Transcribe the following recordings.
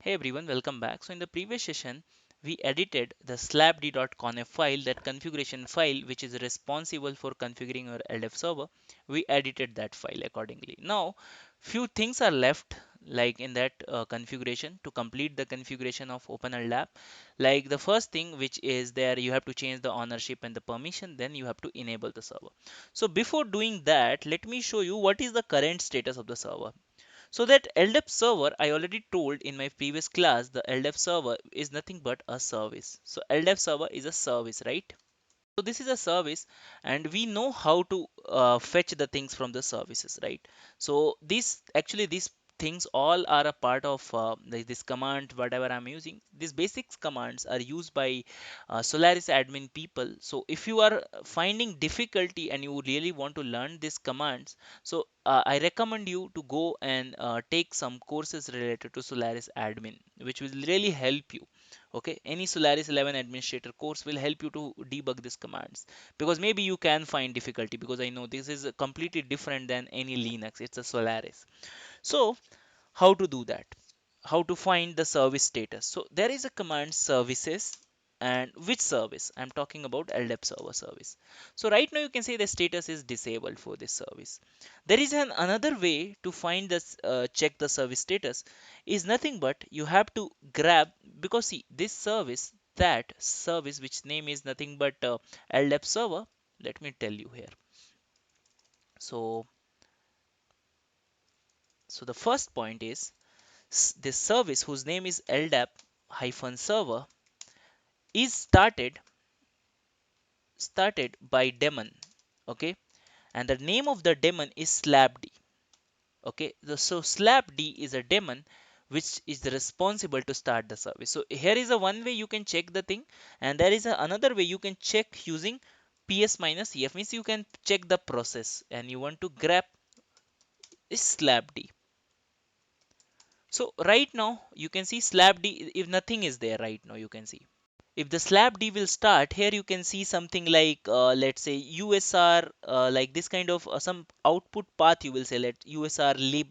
Hey everyone, welcome back. So in the previous session, we edited the slabd.conf file, that configuration file which is responsible for configuring your LDAP server. We edited that file accordingly. Now, few things are left like in that configuration to complete the configuration of OpenLDAP. Like the first thing which is there, you have to change the ownership and the permission, then you have to enable the server. So before doing that, let me show you what is the current status of the server. So that LDAP server, I already told in my previous class, the LDAP server is nothing but a service. So LDAP server is a service, right? So this is a service and we know how to fetch the things from the services, right? So these things all are a part of this command, whatever I'm using. These basics commands are used by Solaris admin people. So if you are finding difficulty and you really want to learn these commands, so I recommend you to go and take some courses related to Solaris admin, which will really help you. Okay, any Solaris 11 administrator course will help you to debug these commands, because maybe you can find difficulty, because I know this is completely different than any Linux. It's a Solaris. So how to do that? How to find the service status? So there is a command services, and which service? I'm talking about LDAP server service. So right now you can say the status is disabled for this service. There is another way to find this, check the service status is nothing but you have to grab, because see this service, that service which name is nothing but LDAP server. Let me tell you here. So the first point is this service whose name is LDAP server is started by daemon. Okay, and the name of the daemon is slabd. Okay, so slabd is a daemon which is responsible to start the service. So here is a one way you can check the thing, and there is another way you can check using ps minus ef, means you can check the process and you want to grab is slabd. So right now you can see slabd, if nothing is there right now, you can see if the slab D will start, here you can see something like let's say USR, like this kind of some output path you will say, let USR lib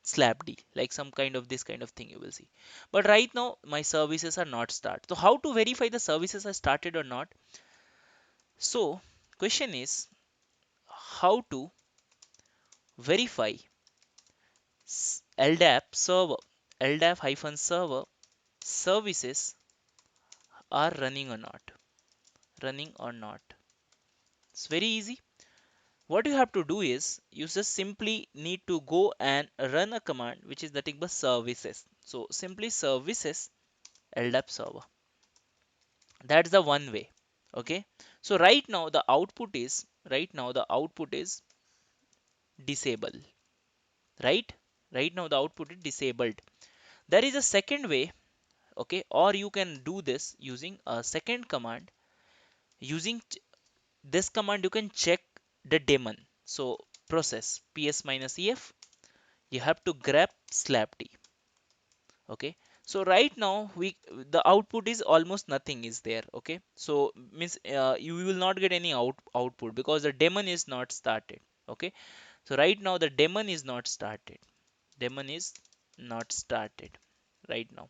slab D, like some kind of this kind of thing you will see. But right now my services are not start. So how to verify the services are started or not? So question is how to verify LDAP server, LDAP server services are running or not, running or not. It's very easy. What you have to do is you just simply need to go and run a command which is nothing but services. So simply services LDAP server. That's the one way. Okay. So right now the output is disable. Right? Right now the output is disabled. There is a second way. Okay, or you can do this using a second command. Using this command you can check the daemon. So process ps minus ef, you have to grab slabd. Okay, so right now the output is almost nothing is there. Okay, so means you will not get any output because the daemon is not started. Okay, so right now the daemon is not started. Daemon is not started right now.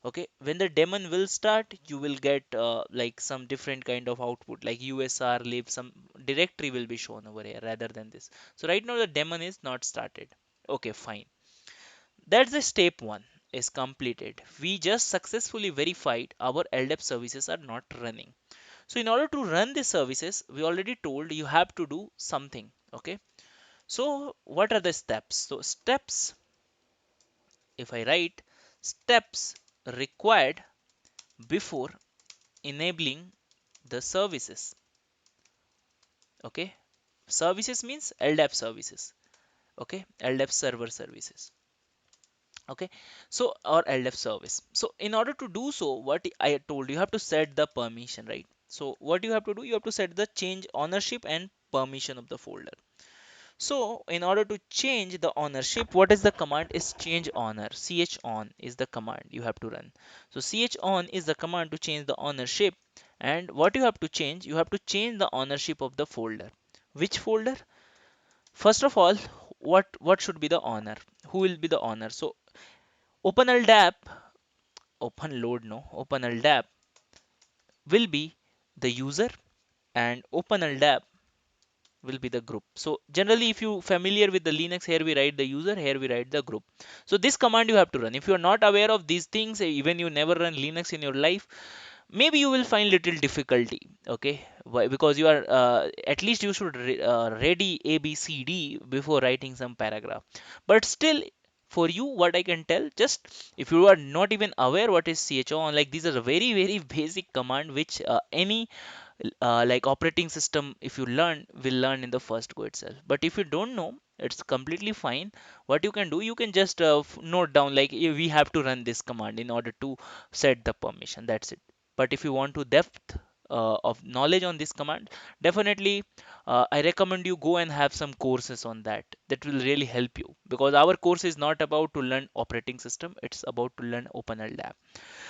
Okay, when the daemon will start, you will get like some different kind of output like usr lib, some directory will be shown over here rather than this. So right now the daemon is not started. Okay, fine. That's the step one is completed. We just successfully verified our LDAP services are not running. So in order to run the services, we already told you have to do something. Okay. So what are the steps? So steps, if I write steps required before enabling the services. Okay. Services means LDAP services. Okay. LDAP server services. Okay, so or LDAP service. So in order to do so, what I told you have to set the permission, right? So what you have to do, you have to set the change ownership and permission of the folder. So in order to change the ownership, what is the command is change owner. Ch on is the command you have to run. So ch on is the command to change the ownership. And what you have to change, you have to change the ownership of the folder. Which folder? First of all, what should be the owner? Who will be the owner? So OpenLDAP OpenLDAP will be the user, and OpenLDAP will be the group. So generally, if you familiar with the Linux, here we write the user, here we write the group. So this command you have to run. If you are not aware of these things, even you never run Linux in your life, maybe you will find little difficulty. Okay, why? Because you are at least you should ready A B C D before writing some paragraph. But still, for you, what I can tell, just if you are not even aware what is chown, like these are a very basic command which any like operating system, if you learn, will learn in the first go itself. But if you don't know, it's completely fine. What you can do, you can just note down like, we have to run this command in order to set the permission, that's it. But if you want to depth of knowledge on this command, definitely I recommend you go and have some courses on that. That will really help you, because our course is not about to learn operating system, it's about to learn OpenLDAP.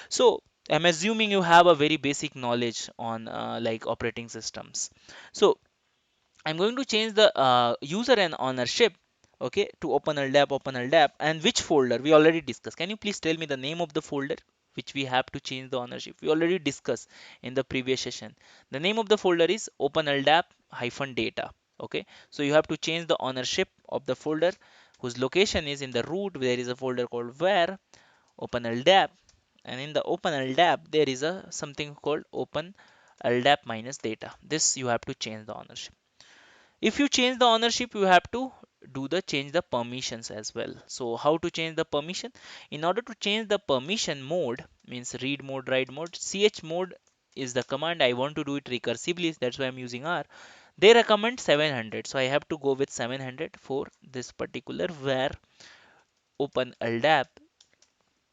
So I'm assuming you have a very basic knowledge on like operating systems. So I'm going to change the user and ownership, okay, to OpenLDAP, and which folder we already discussed. Can you please tell me the name of the folder which we have to change the ownership? We already discussed in the previous session. The name of the folder is OpenLDAP-data. Okay, so you have to change the ownership of the folder whose location is in the root. There is a folder called where OpenLDAP, and in the OpenLDAP there is a something called OpenLDAP minus data. This you have to change the ownership. If you change the ownership, you have to do the change the permissions as well. So how to change the permission? In order to change the permission mode, means read mode, write mode, ch mode is the command. I want to do it recursively, that's why I'm using R. They recommend 700, so I have to go with 700 for this particular where OpenLDAP,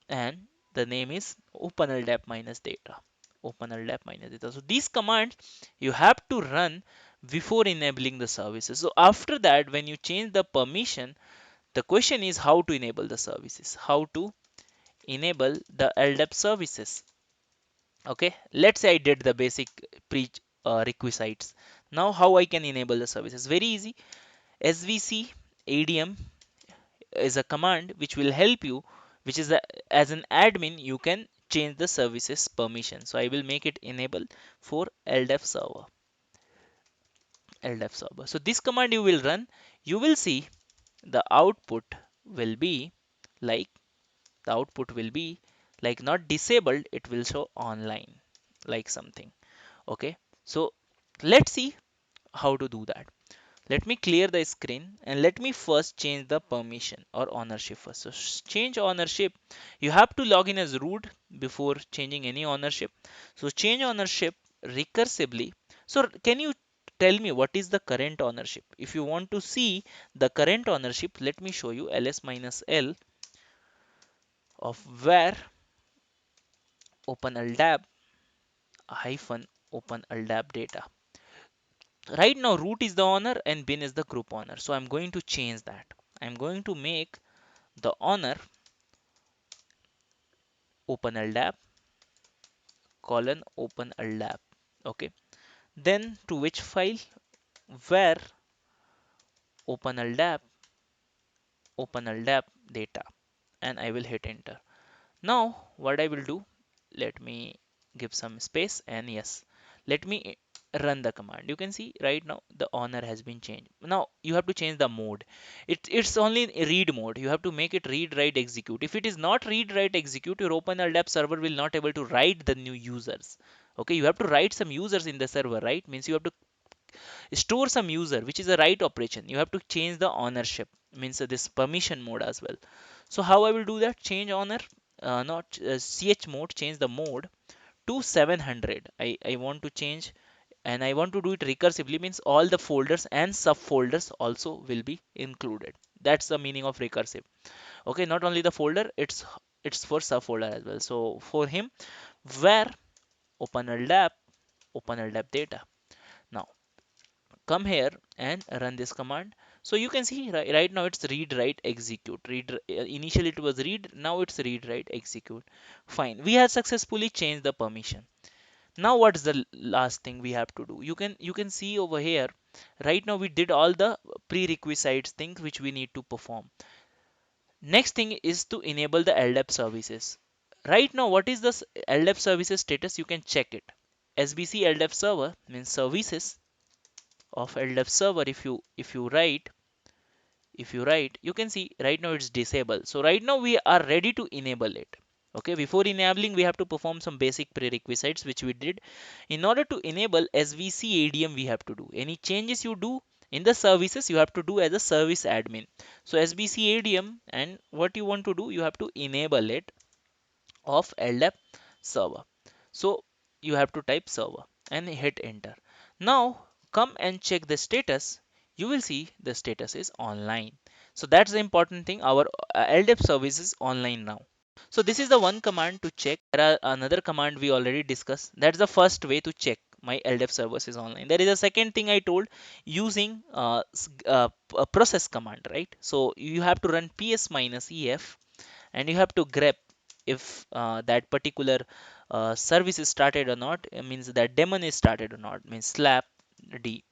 and the name is OpenLDAP minus data. OpenLDAP minus data. So these commands you have to run before enabling the services. So after that, when you change the permission, the question is how to enable the services. How to enable the LDAP services. Okay, let's say I did the basic pre requisites. Now how I can enable the services? Very easy. svc adm is a command which will help you, which is as an admin you can change the services permission. So I will make it enable for LDAP server. So this command you will run, you will see the output will be like, not disabled, it will show online like something. Okay, so let's see how to do that. Let me clear the screen and let me first change the permission or ownership first. So change ownership, you have to log in as root before changing any ownership. So change ownership recursively. So can you tell me what is the current ownership? If you want to see the current ownership, let me show you ls minus l of where OpenLDAP hyphen OpenLDAP data. Right now root is the owner and bin is the group owner. So I'm going to change that. I'm going to make the owner OpenLDAP :OpenLDAP. Okay. Then to which file? Where OpenLDAP data, and I will hit enter. Now what I will do, let me give some space, and yes, let me run the command. You can see right now the owner has been changed. Now you have to change the mode. It's only read mode. You have to make it read write execute. If it is not read write execute, your OpenLDAP server will not able to write the new users. Okay, you have to write some users in the server, right? Means you have to store some user, which is a write operation. You have to change the ownership, means this permission mode as well. So how I will do that? Change owner, not ch mode, change the mode to 700. I want to change, and I want to do it recursively, means all the folders and subfolders also will be included. That's the meaning of recursive. Okay, not only the folder, it's for subfolder as well. So for him, where OpenLDAP data. Now come here and run this command. So you can see right now it's read write execute. Initially it was read, now it's read write execute. Fine, we have successfully changed the permission. Now what's the last thing we have to do? You can see over here, right now we did all the prerequisites things which we need to perform. Next thing is to enable the LDAP services. right now, what is this LDAP services status? You can check it. SBC LDAP server means services of LDAP server. If you write, you can see right now it's disabled. So right now we are ready to enable it. Okay, before enabling, we have to perform some basic prerequisites, which we did. In order to enable SVC ADM, we have to do any changes you do in the services, you have to do as a service admin. So SBC ADM, and what you want to do, you have to enable it of LDAP server. So you have to type server and hit enter. Now come and check the status. You will see the status is online. So that's the important thing. Our LDAP service is online now. So this is the one command to check. There are another command we already discussed. That's the first way to check my LDAP service is online. There is a second thing I told, using a process command, right? So you have to run ps minus ef, and you have to grep if that particular service is started or not. It means that daemon is started or not, means slap d.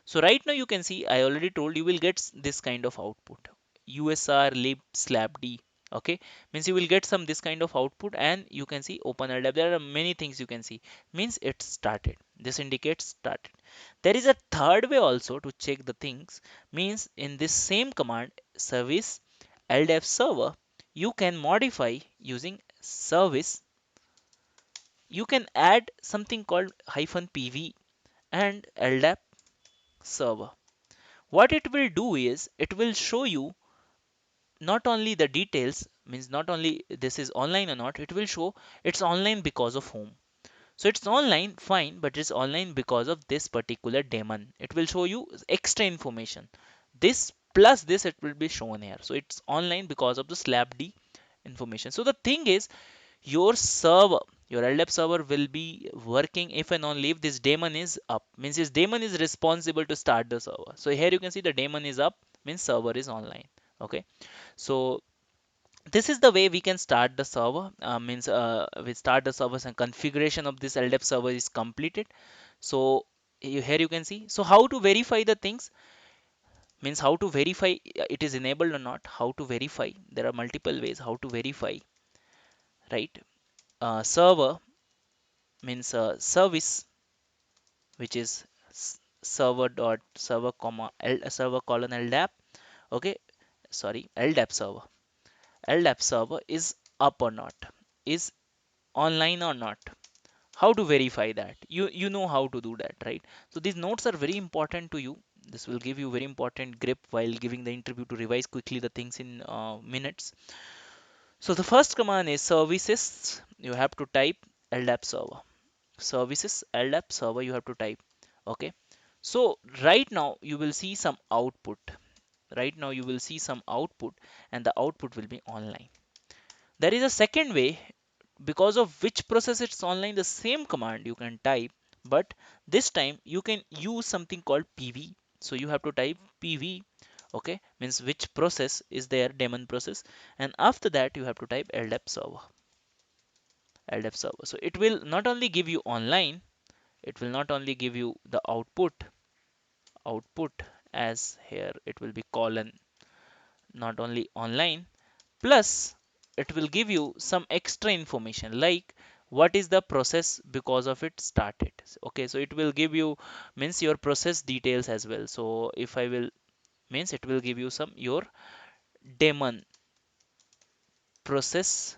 So right now you can see, I already told you will get this kind of output, usr lib slap d. Okay, means you will get some this kind of output, and you can see open LDAP. There are many things you can see, means it started. This indicates started. There is a third way also to check the things, means in this same command service LDAP server, you can modify using service. You can add something called -pv and LDAP server. What it will do is it will show you not only the details, means not only this is online or not, it will show it's online because of whom. So it's online, fine, but it's online because of this particular daemon. It will show you extra information. This plus this, it will be shown here. So it's online because of the slab D information. So the thing is, your server, your LDAP server will be working if and only if this daemon is up. Means this daemon is responsible to start the server. So here you can see the daemon is up, means server is online. Okay, so this is the way we can start the server. Means we start the servers, and configuration of this LDAP server is completed. So here you can see. So how to verify the things, means how to verify it is enabled or not. How to verify? There are multiple ways how to verify, right? Server means service, which is server dot server comma server colon LDAP. Okay, sorry, LDAP server. LDAP server is up or not, is online or not. How to verify that? You know how to do that, right? So these notes are very important to you. This will give you very important grip while giving the interview to revise quickly the things in minutes. So the first command is services. You have to type LDAP server. Services LDAP server you have to type. Okay, so right now you will see some output. Right now you will see some output, and the output will be online. There is a second way, because of which process it's online. The same command you can type, but this time you can use something called pv. So you have to type pv. Okay, means which process is there, daemon process, and after that you have to type LDAP server. LDAP server. So it will not only give you online, it will not only give you the output, as here it will be colon, not only online, plus it will give you some extra information, like what is the process because of it started. Okay, so it will give you, means your process details as well. So if I will, means it will give you some your daemon process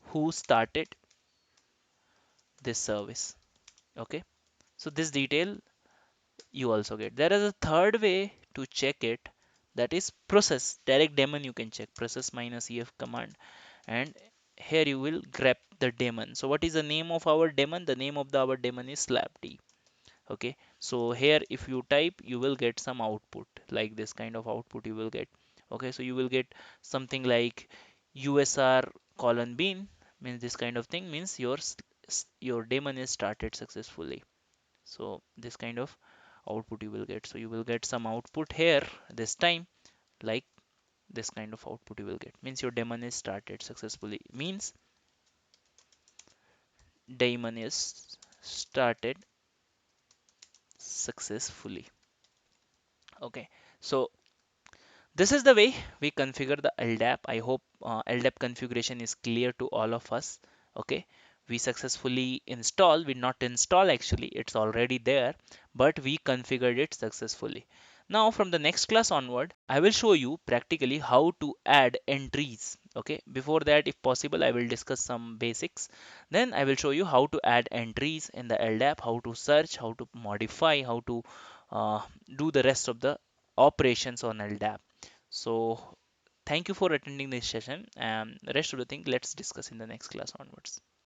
who started this service. Okay, so this detail you also get. There is a third way to check it, that is process direct daemon. You can check process minus ef command, and here you will grep the daemon. So what is the name of our daemon? The name of our daemon is slapd. Okay, so here if you type, you will get some output, like this kind of output you will get. Okay, so you will get something like usr colon bean, means this kind of thing, means your daemon is started successfully. So this kind of output you will get. So you will get some output here this time, like this kind of output you will get, means your daemon is started successfully, means daemon is started successfully. Okay, so This is the way we configure the LDAP. I hope LDAP configuration is clear to all of us. Okay, we successfully install, we not install actually, it's already there, but we configured it successfully. Now from the next class onward, I will show you practically how to add entries. Okay, before that, if possible, I will discuss some basics. Then I will show you how to add entries in the LDAP, how to search, how to modify, how to uh, do the rest of the operations on LDAP. So thank you for attending this session, and the rest of the thing let's discuss in the next class onwards.